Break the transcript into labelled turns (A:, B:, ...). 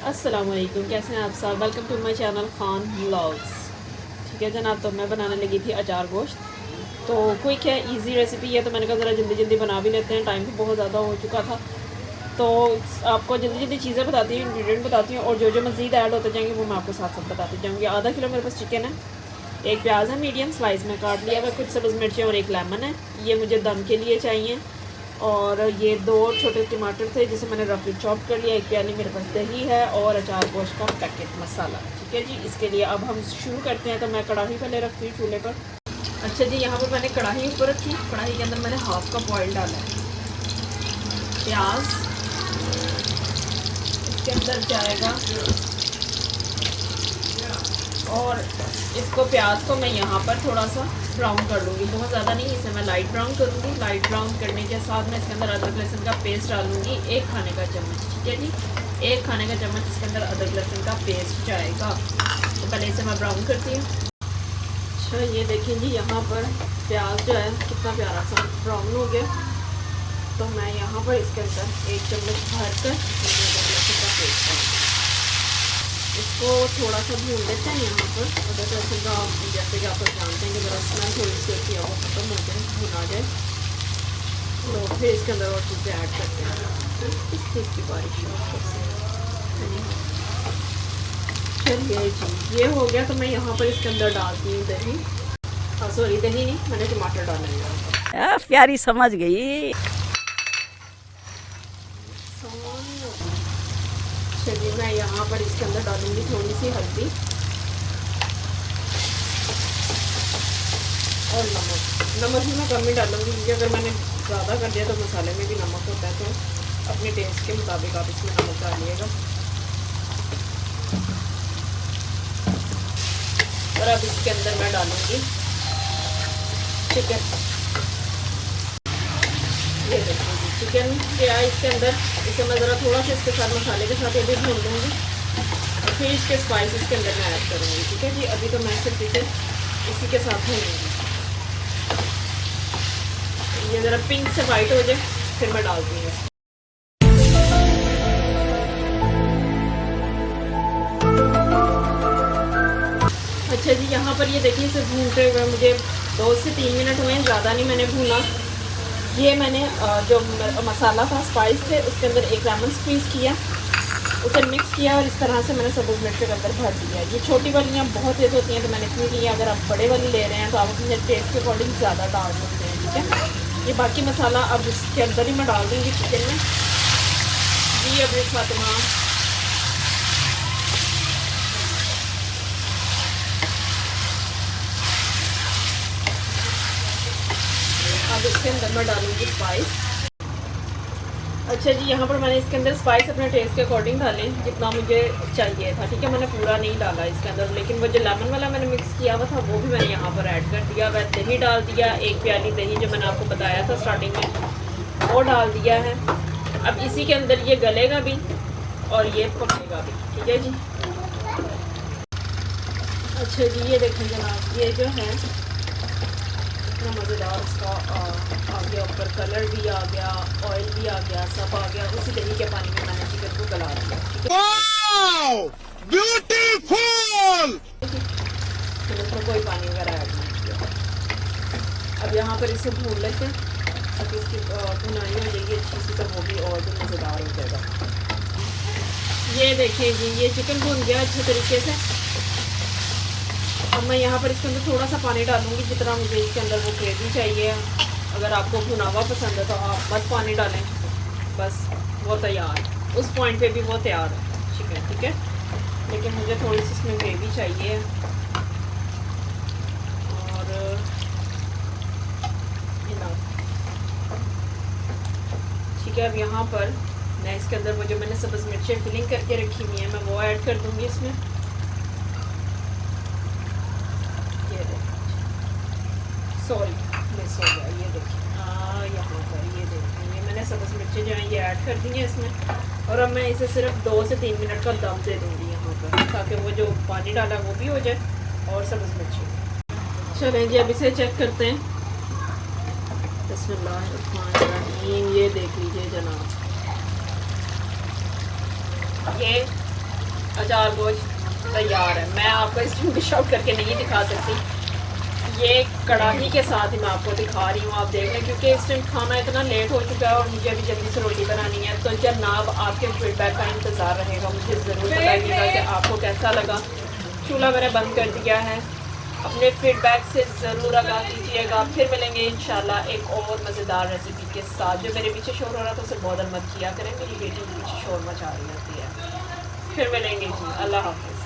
A: अस्सलाम वालेकुम, कैसे हैं आप सब। Welcome to my channel Khan vlogs. ठीक है जनाब, तो मैं बनाने लगी थी अचार गोश्त। तो क्विक है, इजी रेसिपी है, तो मैंने कहा ज़रा जल्दी जल्दी बना भी लेते हैं। टाइम भी बहुत ज़्यादा हो चुका था, तो आपको जल्दी जल्दी चीज़ें बताती हूँ, इंग्रेडिएंट बताती हूँ, और जो जो मज़ीद ऐड होते जाएंगे वो मैं आपको साथ साथ बताती जाऊँगी। आधा किलो मेरे पास चिकन है, एक प्याज है मीडियम स्लाइस में काट लिया हुआ, कुछ सब्ज़ मिर्चें और एक लेमन है, ये मुझे दम के लिए चाहिए। और ये 2 छोटे टमाटर थे जिसे मैंने रफली चॉप कर लिया। एक प्याली मेरे पास दही है और अचार गोश्त का पैकेट मसाला। ठीक है जी, इसके लिए अब हम शुरू करते हैं। तो मैं कढ़ाई पहले रखती हूँ चूल्हे पर। अच्छा जी, यहाँ पर मैंने कढ़ाई ऊपर रखी। कढ़ाई के अंदर मैंने हाफ कप ऑयल डाला है। प्याज इसके अंदर जाएगा और इसको प्याज को मैं यहाँ पर थोड़ा सा ब्राउन कर लूँगी, बहुत ज़्यादा नहीं, इसे मैं लाइट ब्राउन करूँगी। लाइट ब्राउन करने के साथ मैं इसके अंदर अदरक लहसुन का पेस्ट डालूँगी, 1 खाने का चम्मच। ठीक है जी, 1 खाने का चम्मच इसके अंदर अदरक लहसुन का पेस्ट जाएगा। तो पहले इसे मैं ब्राउन करती हूँ। अच्छा ये देखिए जी, यहाँ पर प्याज जो है कितना प्यारा सा ब्राउन हो गया। तो मैं यहाँ पर इसके अंदर 1 चम्मच भर कर अदरक लहसुन का पेस्ट डालूँगी। इसको थोड़ा सा भून लेते हैं। यहाँ पर अदरक लहसुन का जैसे कि आप लोग जानते हैं कि ज़रा स्मेल थोड़ी सी होती है, वो ख़त्म हो जाए, भुन आ जाए, तो फिर इसके अंदर और चीज़ें ऐड करते हैं। इस चीज़ की बारिश चलिए जी, ये हो गया। तो मैं यहाँ पर इसके अंदर डालती हूँ दही। सॉरी, दही नहीं, मैंने टमाटर डाले हैं यहाँ पर।
B: प्यारी समझ गई।
A: चलिए मैं यहाँ पर इसके अंदर डालूंगी थोड़ी सी हल्दी और नमक। नमक भी मैं कम ही डालूंगी, क्योंकि अगर मैंने ज़्यादा कर दिया तो मसाले में भी नमक होता है, तो अपने टेस्ट के मुताबिक आप इसमें नमक डालिएगा। और अब इसके अंदर मैं डालूंगी चिकन। ये देखिए जी, चिकन क्या है इसके अंदर, इसे मैं ज़रा थोड़ा सा इसके साथ मसाले के साथ ये भी भून लूँगी और फिर इसके स्पाइस इसके अंदर मैं ऐड करूँगी। ठीक है जी, अभी तो मैं सिर्फ इसे इसी के साथ भूनूँगी। ये ज़रा पिंक से वाइट हो जाए फिर मैं डालती हूँ। अच्छा जी, यहाँ पर ये देखिए, इसे भूनते हुए मुझे 2 से 3 मिनट हुए, ज़्यादा नहीं मैंने भूना। ये मैंने जो मसाला था, स्पाइस थे, उसके अंदर 1 लेमन स्क्वीज़ किया, उसे मिक्स किया और इस तरह से मैंने सब्ज़ मिर्च के अंदर भर दिया। ये छोटी वालियाँ बहुत तेज़ होती हैं, तो मैंने इतनी ली है। अगर आप बड़े वाली ले रहे हैं तो आप अपने टेस्ट के अकॉर्डिंग ज़्यादा डाल सकते हैं। ठीक है, ये बाकी मसाला अब इसके अंदर ही मैं डाल दूँगी चिकन में। जी अब इस फातिमा, अब इसके अंदर मैं डालूँगी स्पाइस। अच्छा जी, यहाँ पर मैंने इसके अंदर स्पाइस अपने टेस्ट के अकॉर्डिंग डाले जितना मुझे चाहिए था। ठीक है, मैंने पूरा नहीं डाला इसके अंदर, लेकिन वो जो लेमन वाला मैंने मिक्स किया हुआ था वो भी मैंने यहाँ पर ऐड कर दिया। वह दही डाल दिया, 1 प्याली दही जो मैंने आपको बताया था स्टार्टिंग में, वो डाल दिया है। अब इसी के अंदर ये गलेगा भी और ये पकेगा भी। ठीक है जी। अच्छा जी, ये देखें जनाब, ये जो है इतना मज़ेदार इसका आ गया, ऊपर कलर भी आ गया, ऑयल भी आ गया, सब आ गया। उसी दही के पानी में मैंने चिकन को गला दिया। ठीक है,
C: ब्यूटीफुल।
A: फिर उसमें कोई पानी वगैरह ऐड नहीं किया। अब यहाँ पर इसे भून लेते हैं। अब इसकी भुनाई हो जाएगी अच्छी सी, तो वो भी और भी मज़ेदार हो जाएगा। ये देखिए जी, ये चिकन भून गया अच्छे तरीके से। अब मैं यहाँ पर इसके अंदर थोड़ा सा पानी डालूँगी, जितना मुझे इसके अंदर वो ग्रेवी चाहिए। अगर आपको भुना हुआ पसंद है तो आप मत पानी डालें, बस वो तैयार, उस पॉइंट पे भी वो तैयार है चिकन। ठीक है, लेकिन मुझे थोड़ी सी इसमें ग्रेवी चाहिए। और ठीक है, अब यहाँ पर मैं इसके अंदर वो जो मैंने सब्ज़ मिर्चें फिलिंग करके रखी हुई हैं, मैं वो ऐड कर दूँगी इसमें। सॉरी मिस हो गया, ये देखिए यहाँ पर ये देखिए, ये मैंने सब्ज़ मिर्चें जो हैं ये ऐड कर दी हैं इसमें। और अब मैं इसे सिर्फ 2 से 3 मिनट का दम दे दूँगी यहाँ पर, ताकि वो जो पानी डाला वो भी हो जाए और सब्ज़ मिर्चें। चलें जी, अब इसे चेक करते हैं। बिस्मिल्लाहिर्रहमानिर्रहीम। ये देख लीजिए जनाब, ये अचार गोश्त तैयार है। मैं आपको इस डिश आउट करके नहीं दिखा सकती, ये कढ़ाई के साथ ही मैं आपको दिखा रही हूँ, आप देख लें, क्योंकि इस टाइम खाना इतना लेट हो चुका है और मुझे अभी जल्दी से रोटी बनानी है। तो जनाब आपके फीडबैक का इंतज़ार रहेगा, मुझे ज़रूर बताइएगा कि आपको कैसा लगा। चूल्हा मैंने बंद कर दिया है, अपने फीडबैक से ज़रूर आगाह कीजिएगा। फिर मिलेंगे इंशाल्लाह एक और मज़ेदार रेसिपी के साथ। जो मेरे पीछे शोर हो रहा था उसे बॉदर मत किया करें, मेरी बेटी पीछे शोर मचा रही होती है। फिर मिलेंगे जी, अल्लाह हाफ़िज़।